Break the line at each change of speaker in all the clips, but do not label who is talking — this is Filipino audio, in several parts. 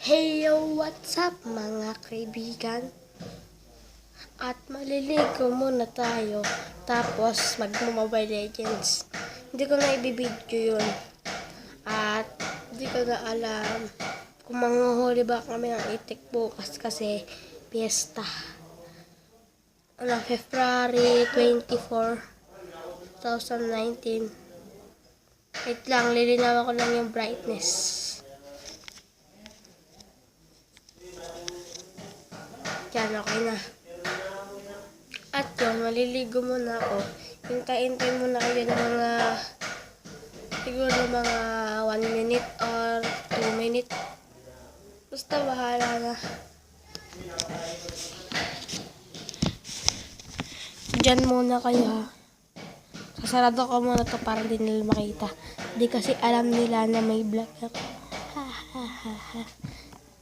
Hey yo, what's up mga kaibigan? At maliligo muna tayo. Tapos magmo-Mobile Legends. Hindi ko na ibibidyo yun. At hindi ko na alam kung manghuhuli ba kami ng itik bukas kasi piyesta. February 24, 2019. Wait lang, lilinawan ko lang yung brightness. Yan, okay na. At yun, maliligo muna ako. Hintay-hintay muna kayo ng mga, siguro mga 1 minute or 2 minute. Basta bahala na. Diyan muna kayo ha. Sasarado ko muna to para di nila makita. Di kasi alam nila na may vlog ako.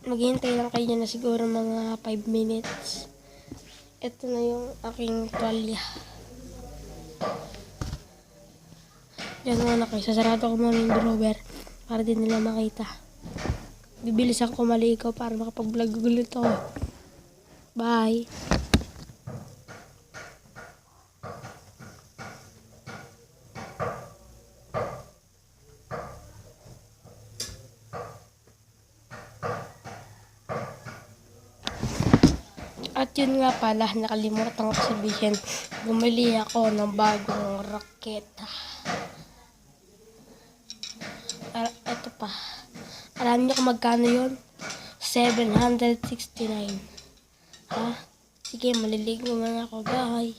Maghihintay lang kayo na siguro mga 5 minutes. Ito na yung aking tuwalya. Diyan muna kayo. Sasarado ko muna yung drawer para di nila makita. Bibilis ako maligo para makapag-vlog ulit ako. Bye! At yun nga pala, nakalimutan ko sabihin, bumili ako ng bagong raketa. Ito pa. Alam niyo kung magkano yun? 769. Ha? Sige, maliligo muna ako. Bye!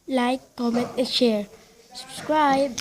Like, comment, and share. Subscribe!